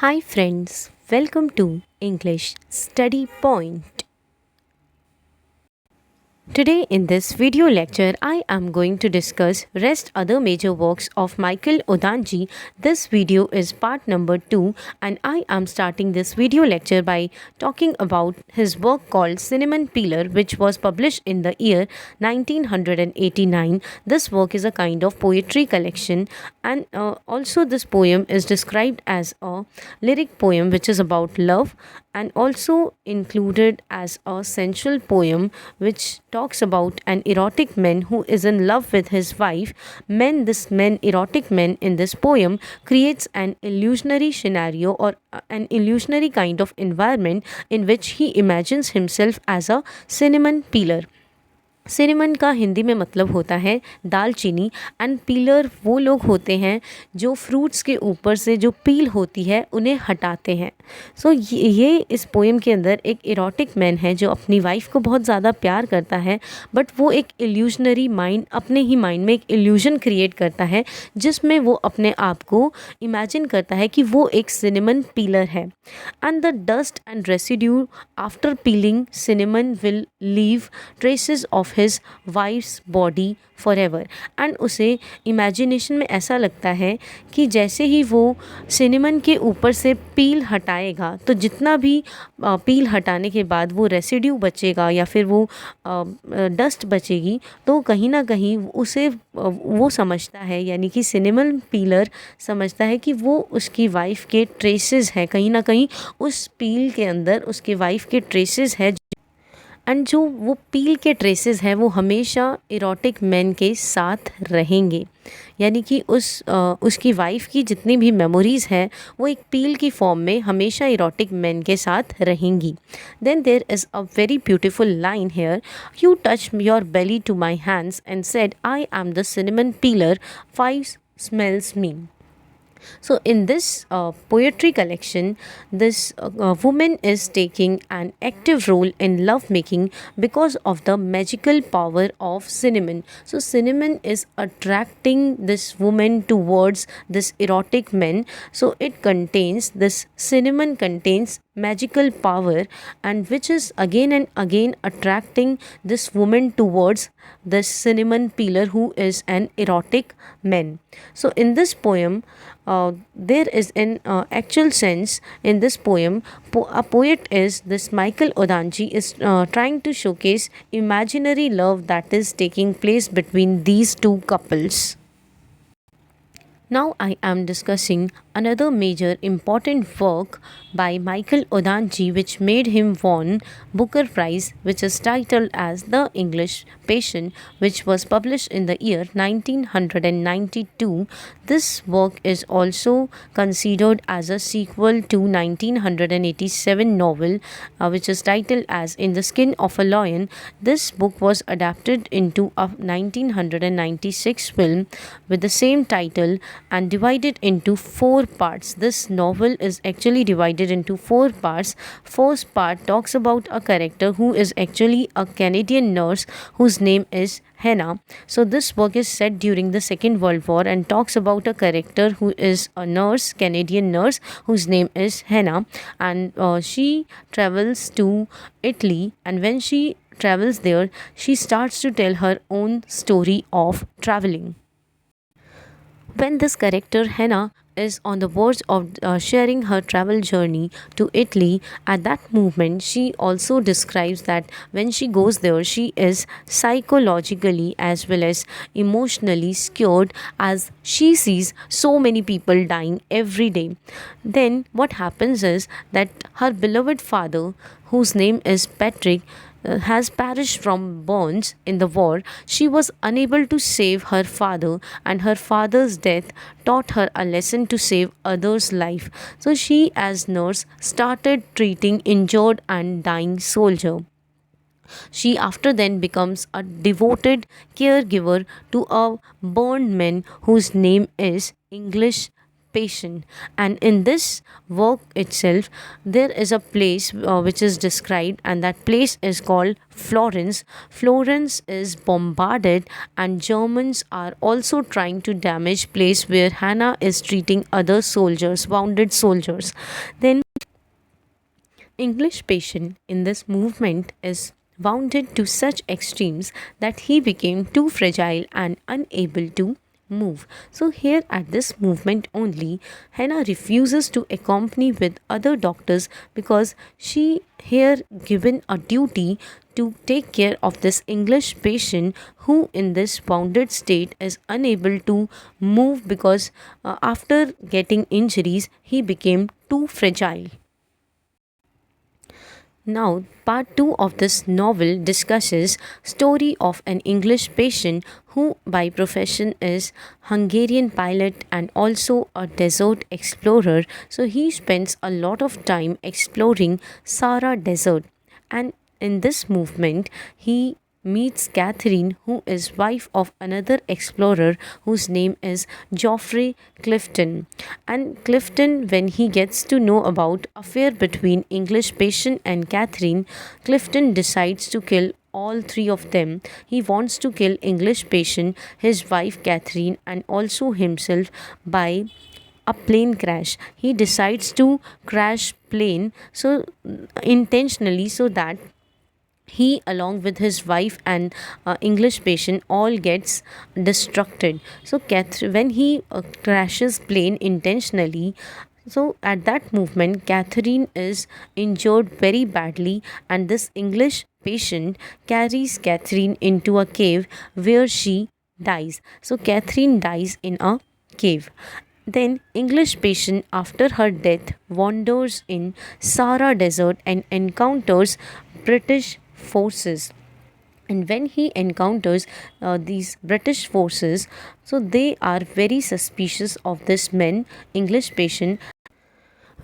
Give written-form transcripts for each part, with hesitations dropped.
Hi, friends, welcome to English Study Point. Today in this video lecture, I am going to discuss rest other major works of Michael Odanji. This video is part number 2 and I am starting this video lecture by talking about his work called Cinnamon Peeler, which was published in the year 1989. This work is a kind of poetry collection, and also this poem is described as a lyric poem which is about love, and also included as a sensual poem which talks about an erotic man who is in love with his wife. Erotic man in this poem creates an illusionary scenario, or an illusionary kind of environment in which he imagines himself as a cinnamon peeler. Cinnamon का हिंदी में मतलब होता है दालचीनी, and pillar वो लोग होते हैं जो फ्रूट्स के ऊपर से जो पील होती है उन्हें हटाते हैं. सो ये इस पोएम के अंदर एक इरोटिक मैन है जो अपनी वाइफ को बहुत ज़्यादा प्यार करता है, बट वो एक इल्यूजनरी माइंड, अपने ही माइंड में एक इल्यूजन क्रिएट करता है जिसमें वो अपने आप को इमेजिन करता है कि वो एक सिनेमन पीलर है. And the dust and residue after piling cinnamon will leave traces of his wives body for ever. And उसे इमेजिनेशन में ऐसा लगता है कि जैसे ही वो सिनेमन के ऊपर से पील हटाएगा तो जितना भी पील हटाने के बाद वो रेसिड्यू बचेगा या फिर वो डस्ट बचेगी, तो कहीं ना कहीं उसे वो समझता है, यानी कि सिनेमन पीलर समझता है कि वो उसकी वाइफ के ट्रेसेस हैं, कहीं ना कहीं उस पील के अंदर उसके वाइफ के ट्रेसेस है. एंड जो वो पील के ट्रेसेस हैं वो हमेशा इरोटिक मैन के साथ रहेंगे, यानी कि उसकी वाइफ की जितनी भी मेमोरीज़ हैं वो एक पील की फॉर्म में हमेशा इरोटिक मैन के साथ रहेंगी. Then there is a very beautiful line here, you touch your belly to my hands and said I am the cinnamon peeler, five smells me. So, in this poetry collection, this woman is taking an active role in lovemaking because of the magical power of cinnamon. So, cinnamon is attracting this woman towards this erotic man. So, it contains this cinnamon contains magical power, and which is again and again attracting this woman towards this cinnamon peeler who is an erotic man. So in this poem, there is an actual sense in this poem. A poet is this Michael Odanji is trying to showcase imaginary love that is taking place between these two couples. Now I am discussing another major important work by Michael Odanji which made him won Booker Prize, which is titled as The English Patient, which was published in the year 1992. This work is also considered as a sequel to 1987 novel which is titled as In the Skin of a Lion. This book was adapted into a 1996 film with the same title and divided into 4 parts. This novel is actually divided into 4 parts. First part talks about a character who is actually a Canadian nurse whose name is Hannah. So this work is set during the Second World War and talks about a character who is a nurse, Canadian nurse, whose name is Hannah, and she travels to Italy, and when she travels there, she starts to tell her own story of traveling. When this character Hannah is on the verge of sharing her travel journey to Italy, at that moment she also describes that when she goes there, she is psychologically as well as emotionally scared as she sees so many people dying every day. Then what happens is that her beloved father, whose name is Patrick, has perished from burns in the war. She was unable to save her father, and her father's death taught her a lesson to save others' life. So she, as nurse, started treating injured and dying soldier. She after then becomes a devoted caregiver to a burned man whose name is English patient. And in this work itself, there is a place which is described, and that place is called Florence. Florence is bombarded, and Germans are also trying to damage place where Hannah is treating other soldiers, wounded soldiers. Then English patient in this movement is wounded to such extremes that he became too fragile and unable to move. So here at this movement only, Hannah refuses to accompany with other doctors because she here given a duty to take care of this English patient who in this wounded state is unable to move because after getting injuries he became too fragile. Now, part 2 of this novel discusses story of an English patient who by profession is Hungarian pilot and also a desert explorer. So he spends a lot of time exploring Sahara Desert, and in this movement he meets Catherine, who is wife of another explorer whose name is Geoffrey Clifton. And Clifton, when he gets to know about affair between English patient and Catherine, Clifton decides to kill all three of them. He wants to kill English patient, his wife Catherine, and also himself by a plane crash. He decides to crash plane so intentionally so that he along with his wife and English patient all gets destructed. So when he crashes plane intentionally, so at that movement Catherine is injured very badly, and this English patient carries Catherine into a cave where she dies. So Catherine dies in a cave. Then English patient after her death wanders in Sahara Desert and encounters British forces. And when he encounters these British forces, so they are very suspicious of this man English patient.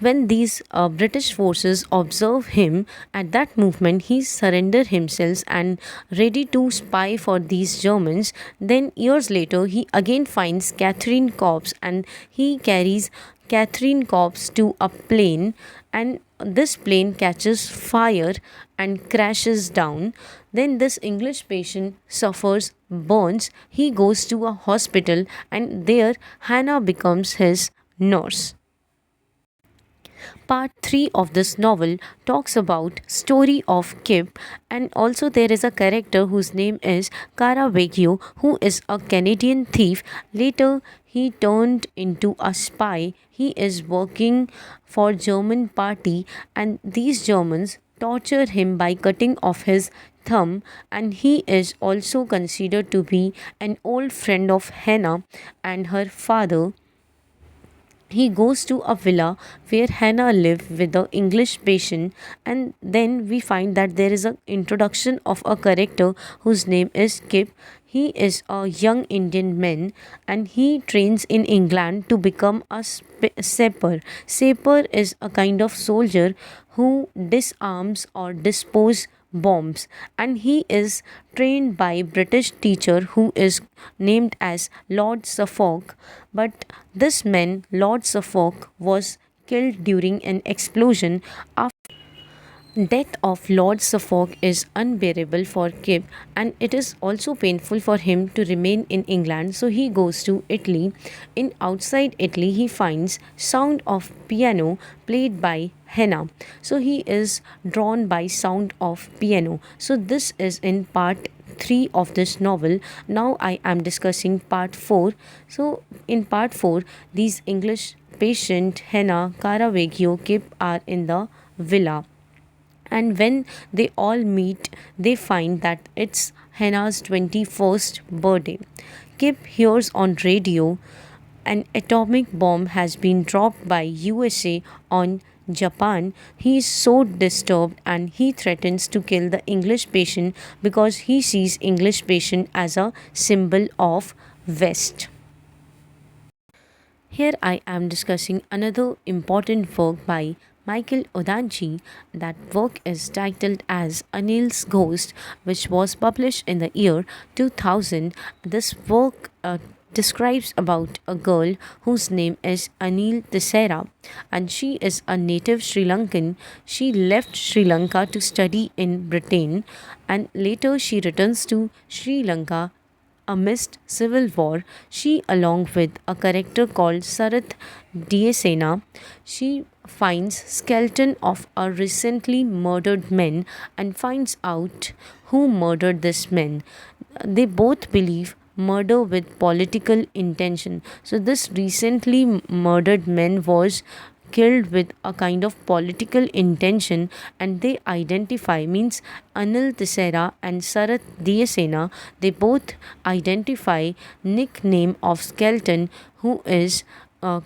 When these British forces observe him, at that movement he surrender himself and ready to spy for these Germans. Then years later he again finds Catherine corpse, and he carries Catherine corpse to a plane, and this plane catches fire and crashes down. Then this English patient suffers burns. He goes to a hospital, and there Hannah becomes his nurse. Part 3 of this novel talks about story of Kip, and also there is a character whose name is Caravaggio, who is a Canadian thief. Later he turned into a spy. He is working for German party, and these Germans torture him by cutting off his thumb, and he is also considered to be an old friend of Hannah and her father. He goes to a villa where Hannah lived with the English patient, and then we find that there is an introduction of a character whose name is Kip. He is a young Indian man, and he trains in England to become a sapper. Sapper is a kind of soldier who disarms or dispose bombs, and he is trained by British teacher who is named as Lord Suffolk. But this man Lord Suffolk was killed during an explosion. After death of Lord Suffolk is unbearable for Kip, and it is also painful for him to remain in England, so he goes to Italy. In outside Italy he finds sound of piano played by Hannah, so he is drawn by sound of piano. So this is in part 3 of this novel. Now I am discussing part 4. So in part 4, these English patient Hannah, Caravaggio, Kip are in the villa, and when they all meet they find that it's Hannah's 21st birthday. Kip hears on radio an atomic bomb has been dropped by USA on Japan. He is so disturbed and he threatens to kill the English patient because he sees English patient as a symbol of West. Here I am discussing another important work by Michael Odanji. That work is titled as Anil's Ghost, which was published in the year 2000. This work describes about a girl whose name is Anil Tisera, and she is a native Sri Lankan. She left Sri Lanka to study in Britain, and later she returns to Sri Lanka amidst civil war. She, along with a character called Sarath Diasena, she finds skeleton of a recently murdered man and finds out who murdered this man. They both believe murder with political intention. So this recently murdered man was killed with a kind of political intention, and they identify, means Anil Tisera and Sarath Diasena, they both identify nickname of skeleton who is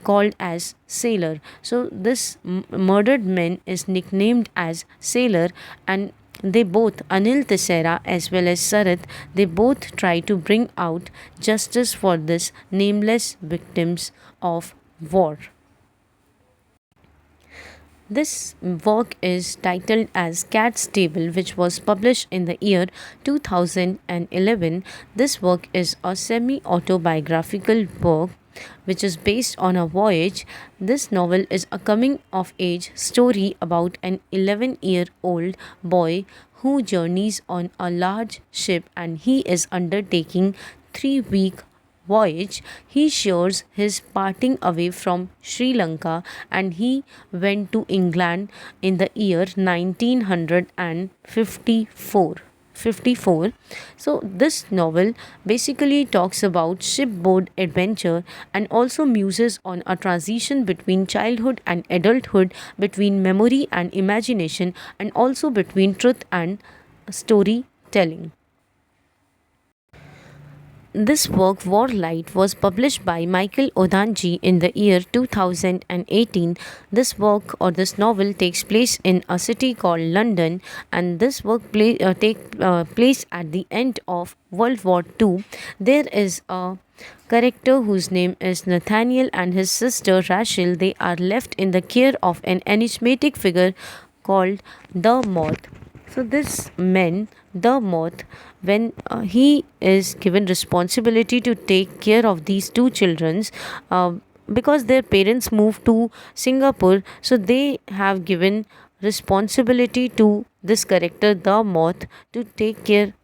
called as Sailor. So this murdered man is nicknamed as Sailor, and they both, Anil Tisera as well as Sarath, they both try to bring out justice for this nameless victims of war. This work is titled as Cat's Table, which was published in the year 2011. This work is a semi autobiographical work which is based on a voyage. This novel is a coming of age story about an 11-year-old boy who journeys on a large ship, and he is undertaking 3-week voyage. He shares his parting away from Sri Lanka, and he went to England in the year 1954. So this novel basically talks about shipboard adventure and also muses on a transition between childhood and adulthood, between memory and imagination, and also between truth and storytelling. This work, Warlight, was published by Michael Odanji in the year 2018. This work or this novel takes place in a city called London, and this work takes place at the end of World War II. There is a character whose name is Nathaniel and his sister Rachel. They are left in the care of an enigmatic figure called the Moth. So this man, the Moth, when he is given responsibility to take care of these two children, because their parents moved to Singapore, so they have given responsibility to this character, the Moth, to take care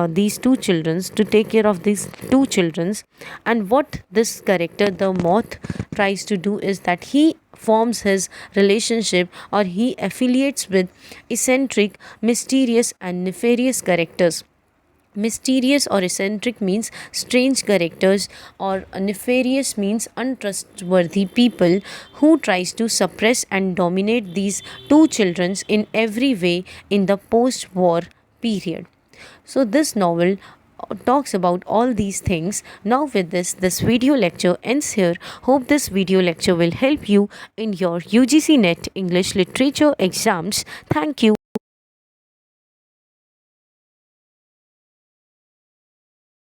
these two children, to take care of these two children. And what this character, the Moth, tries to do is that he forms his relationship, or he affiliates with eccentric, mysterious and nefarious characters. Mysterious or eccentric means strange characters, or nefarious means untrustworthy people who tries to suppress and dominate these two children in every way in the post-war period. So this novel talks about all these things. Now with this video lecture ends here. Hope this video lecture will help you in your UGC NET English Literature exams. Thank you.